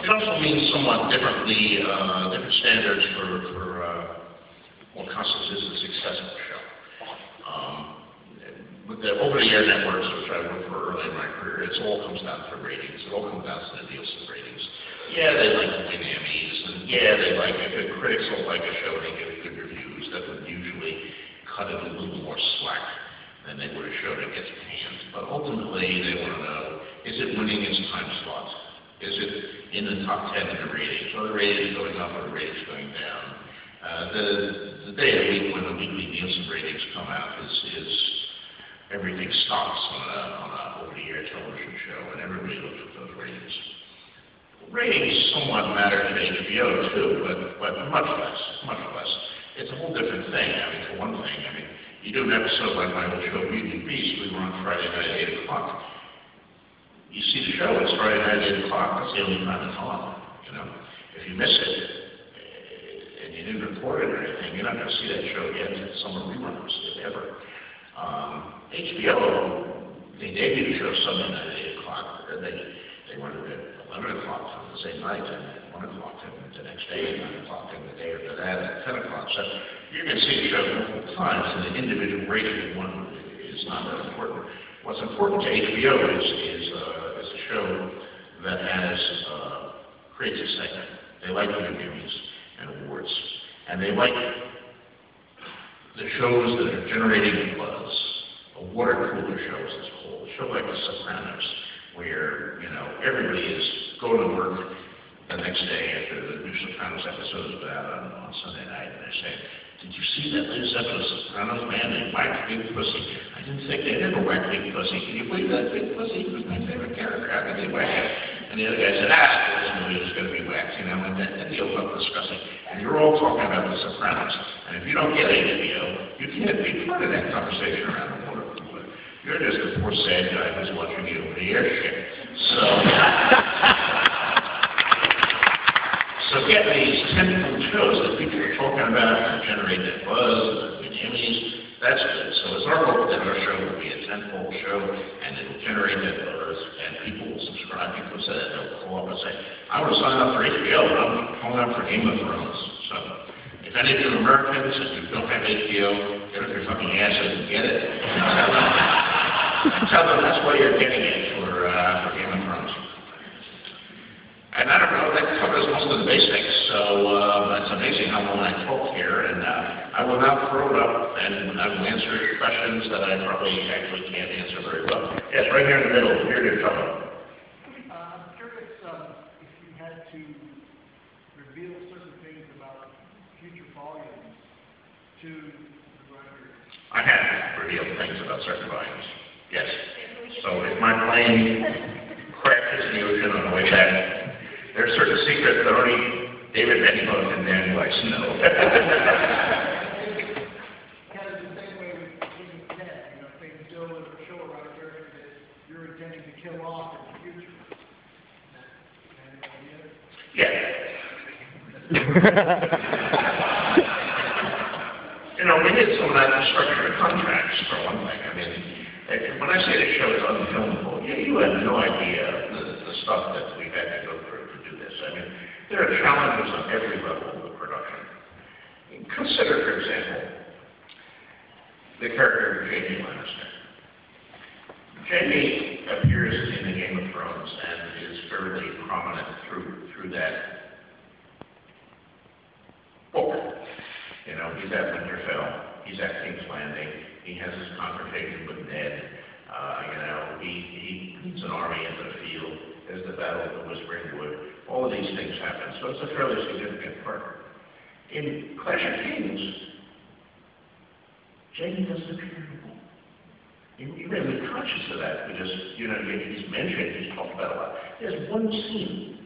it also means somewhat differently, different standards for what constitutes a successful show. With the over-the-air networks, which I worked for early in my career, it all comes down to ratings. It all comes down to the Nielsen ratings. Yeah, they like to win Emmys, and yeah, they like it. The critics don't like a show, they give good reviews. That would usually cut it a little more slack than they would a show that gets panned. But ultimately, they want to know, is it winning its time slot? Is it in the top 10 in the ratings? Are the ratings going up or the ratings going down? The day of the week when the weekly Nielsen ratings come out is everything stops on a over-the-air television show, and everybody looks at those ratings. Ratings somewhat matter to HBO too, but much less. It's a whole different thing. I mean, for one thing, you do an episode like my old show, Beauty and the Beast. We were on Friday night at 8 o'clock. You see the show, it's Friday night at 8 o'clock. That's the only time it's on. If you miss it and you didn't report it or anything, you're not going to see that show again in summer reruns, if ever. HBO, they debuted the show Sunday night at 8 o'clock. They went at 11 o'clock the same night, and at 1 o'clock the next day, and 9 o'clock and the day after that, at 10 o'clock. So you can see the show multiple times, and the individual rating of one is not that important. What's important to HBO is a show that creates a segment. They like the Emmys and awards, and they like the shows that are generating buzz, a water cooler shows as a whole. A show like The Sopranos, where everybody is going to work the next day after the new Sopranos episode is out on Sunday night, and they're saying, "Did you see that latest episode of Sopranos? Man, they whacked Big Pussy. I didn't think they ever whacked Big Pussy. Can you believe that? Big Pussy was my favorite character. How could they whack it?" And the other guy said, "This movie is going to be whacked," and then they open up discussing. And you're all talking about The Sopranos. And if you don't get HBO, you can't be part of that conversation around the water cooler. You're just a poor sad guy who's watching the over-the-air shit. So get these tentpole shows that people are talking about and generate that buzz, the Emmys, that's good. So it's our hope that our show will be a tentpole show, and it will generate that buzz, and people will subscribe. People say that they'll call up and say, "I want to sign up for HBO, but I'm calling up for Game of Thrones." So if any of you Americans, if you don't have HBO, get up your fucking asses and get it. Tell them that's why you're getting it for Game of Thrones. And I don't know, that covers most of the basics, so it's amazing how long I talk here, and I will now throw it up, and I will answer your questions that I probably actually can't answer very well. Yes, right here in the middle, here to trouble. I'm curious if you had to reveal certain things about future volumes to the writer. I have revealed things about certain volumes, yes. So if my plane crashes in the ocean on the way back, there are certain secrets that only David Benioff and Dan Weiss know. Kind of the same way with King of Dead, if they build a show around a character that you're intending to kill off in the future. Yeah. We did some of that to structure the contracts, for one thing. When I say the show is unfilmable, you have no idea the stuff that we've had to go through. There are challenges on every level of the production. Consider, for example, the character of Jaime Lannister. Jaime appears in the Game of Thrones and is fairly prominent through that book. He's at Winterfell, he's at King's Landing, he has his confrontation with Ned, he leads an army into the field, there's the Battle of the Whispering Wood. All of these things happen, so it's a fairly significant part. In Clash of Kings, Jaime doesn't appear anymore. You may be conscious of that because, he's mentioned, he's talked about a lot. There's one scene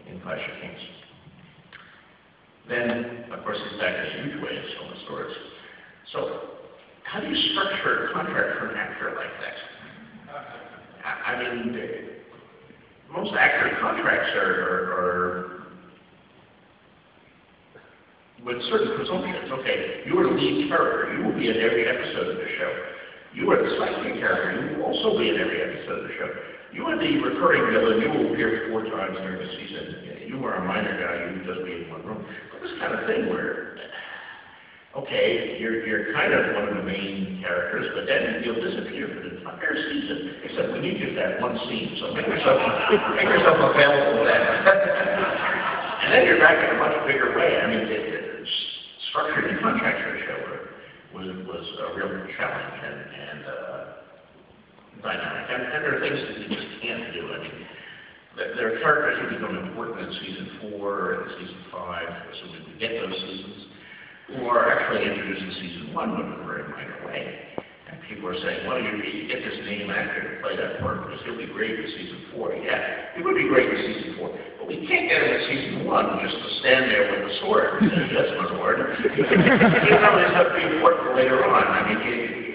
in Clash of Kings. Then, of course, he's back in a huge way in some of the stories. So, how do you structure a contract for an actor like that? Most actor contracts are with certain presumptions. Okay, you're a lead character. You will be in every episode of the show. You are the sidekick character. You will also be in every episode of the show. You are the recurring villain. You will appear 4 times during the season. You are a minor guy. You will just be in one room. But this kind of thing where, okay, you're kind of one of the main characters, but then you'll disappear for the entire season. Except we need you for that one scene. So make yourself available then. And then you're back in a much bigger way. I mean, structuring the contract for the show was a real challenge and dynamic. And there are things that you just can't do. I mean, there are characters who become important in season 4 and season 5, assuming we get those seasons, who are actually introduced in season 1, but in a very minor way. And people are saying, well, you get this name actor to play that part because he'll be great in season 4. Yeah, he would be great in season 4, but we can't get him in season 1 just to stand there with a sword. That's my word. He probably has to be important later on. I mean,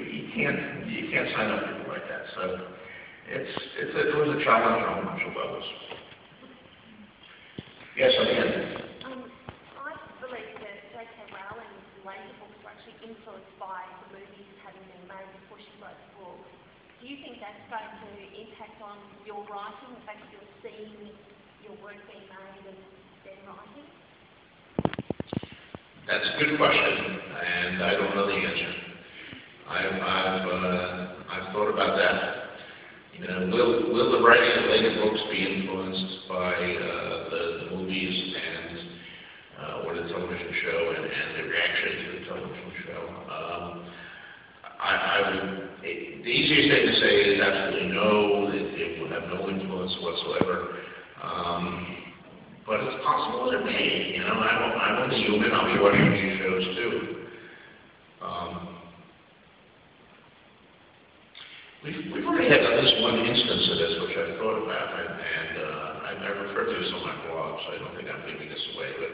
you can't sign up people like that. So it was a challenge on a bunch of levels. Yes, again. I believe that J.K. Rowling's later books were actually influenced by the movies having been made before she wrote the books. Do you think that's going to impact on your writing, the fact that you're seeing your work being made and then writing? That's a good question, and I don't know the answer. I've thought about that. You know, will the writing of later books be influenced by the movies and or the television show and the reaction to the television show? The easiest thing to say is absolutely no. It will have no influence whatsoever. But it's possible that it may. You know, I'm only human. I'll be watching these shows too. We've already had at least one instance of this, which I've thought about, and I refer to this on my blog, so I don't think I'm giving this away. But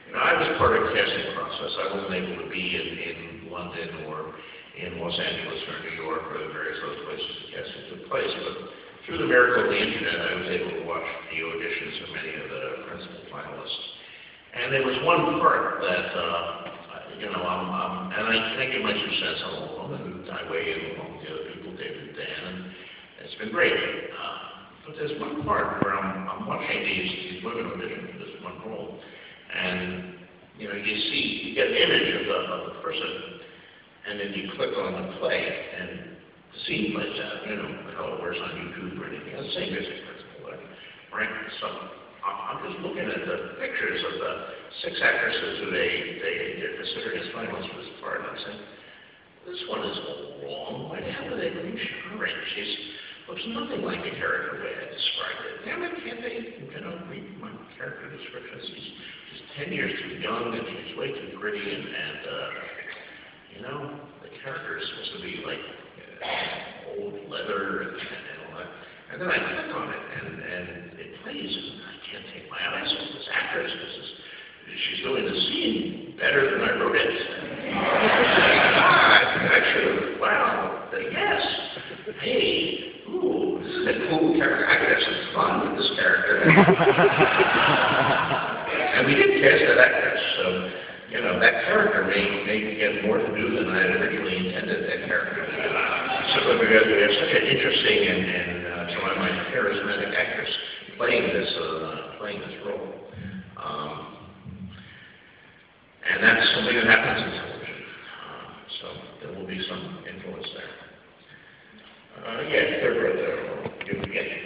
you know, I was part of the casting process. I wasn't able to be in London or in Los Angeles or New York or the various other places the casting took place, but through the miracle of the internet, I was able to watch the auditions of many of the principal finalists. And there was one part that, you know, and I think it makes sense. I'm a woman, and I weigh in along with the other people, David and Dan, and it's been great. But there's one part where I'm watching these women audition for this one role, and, you know, you get an image of the person, and then you click on the play, and the scene plays out, you know, how it works on YouTube or anything. It's the same basic principle, right? So I'm just looking at the pictures of the 6 actresses who they're considering as finalists for this part, and I'm saying, this one is wrong. Why the hell are they bring her in? She looks nothing like the character the way I described it. Damn it, can't they, you know, read my character description? She's 10 years too young, and she's way too pretty, and you know, the character is supposed to be like old leather and all that. And then I click on it, and it plays, and I can't take my eyes off this actress. She's doing the scene better than I wrote it. I should have, wow, yes. Hey, ooh, this is a cool character. I could have some fun with this character. And we did cast that actress, so, you know, that character may get more to do than I had originally intended that character to do. Simply because we have such an interesting and to my mind, charismatic actress playing this role. And that's something that happens in television. So there will be some influence there. Yeah, third row there. You get it.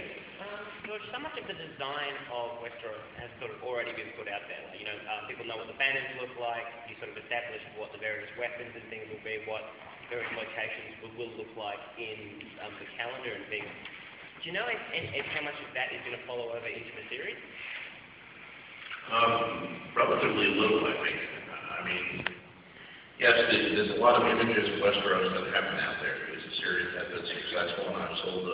George, so much of the design of Westeros has sort of already been put out there. You know, people know what the banners look like. You sort of establish what the various weapons and things will be, what various locations will look like in the calendar and things. Do you know if how much of that is going to follow over into the series? Relatively little, I think. I mean, yes, there's a lot of images of Westeros that have been out there. It's a series that's been successful, and I've sold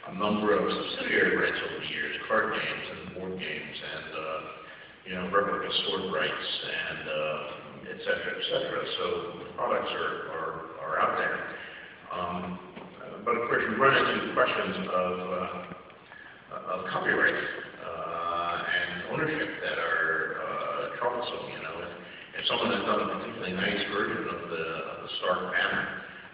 a number of subsidiary rights over the years, card games and board games, and you know, replica sword rights, and et cetera. So the products are out there. But of course, you run into questions of copyright and ownership that are troublesome. You know, if someone has done a particularly nice version of the Stark banner,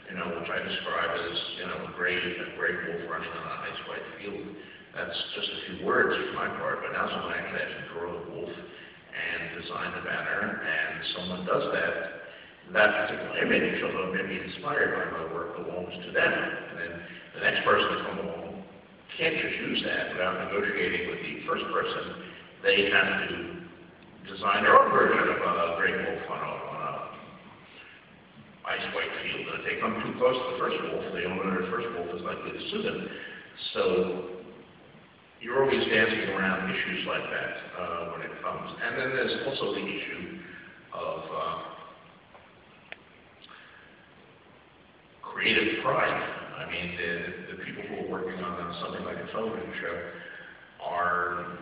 you know, which I describe as, you know, a gray wolf running on an ice white field. That's just a few words for my part, but now someone actually has to draw the wolf and design the banner, and someone does that. That particular image, although maybe inspired by my work, belongs to them. And then the next person to come along can't just use that without negotiating with the first person. They have to design their own version of a gray wolf on a ice white field. And if they come too close to the first wolf, the owner of the first wolf is likely to sue them. So you're always dancing around issues like that when it comes. And then there's also the issue of creative pride. I mean, the people who are working on something like a television show are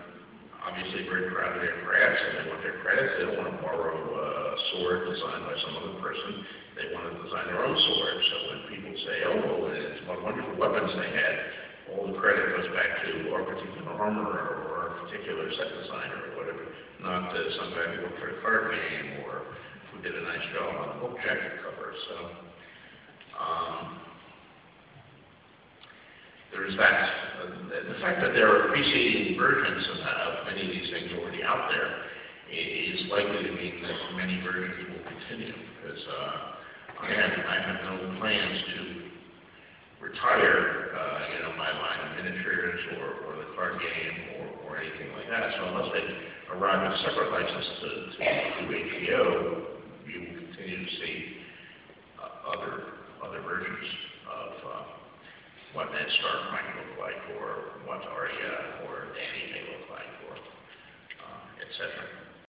obviously very proud of their crafts and they want their credits. They don't want to borrow a sword designed by some other person. They want to design their own sword. So when people say, oh, it's what wonderful weapons they had, all the credit goes back to our particular armorer or our particular set designer or whatever, not some guy who worked for a card game or who did a nice job on a book jacket cover. So there's that. The fact that there are preceding versions of many of these things already out there is likely to mean that many versions will continue, because I have no plans to retire, my line of miniatures or the card game or anything like that. So unless they arrive at a separate license to HBO, you will continue to see other versions of what Ned Stark might look like, or what Arya or Dany may look like, or etc.